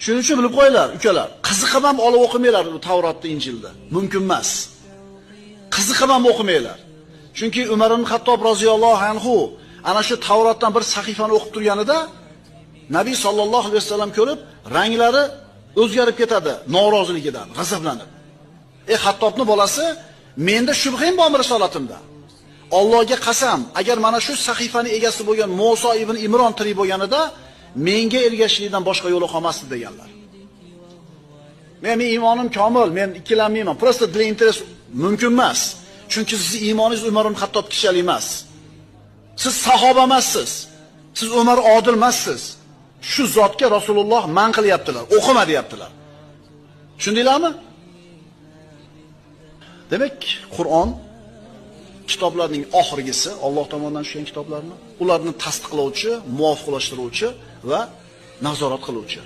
Shuning uchun bilib qo'yinglar, ukalar. Qiziqib ham olib o'qimanglar Tavrotda, Injilda. Mumkin emas. Qiziqib ham o'qimanglar. Chunki Umar ibn Xattob roziyallohu anhu ana shu Tavrotdan bir sahifani o'qib turganida Nabiy sallallohu alayhi vasallam ko'rib, ranglari o'zgarib ketadi noroziligidan, g'azablanib. Xattobning bolasi, menda shubham bormi risolatimda? Allohga qasam, agar mana shu sahifaning egasi bo'lgan Musa ibn Imron tirik bo'lganida, menga ergashishlikdan boshqa yo'li qolmasdi deganlar. Men iymonim komil, men ikkilanmayman. Prosta для интерес mumkin emas. Chunki sizning iymoningiz Umar ibn Xattob kishalik emas. Siz sahoba emassiz. Siz Umar odil emassiz. Shu zotga Rasululloh man qilyaptilar, o'qima deyaptilar. Tushundinglarmi? Demak, Qur'on kitoblarning oxirgisi, Alloh tomonidan tushgan kitoblarni, ularni tasdiqlovchi, muvofiqlashtiruvchi va nazorat qiluvchi.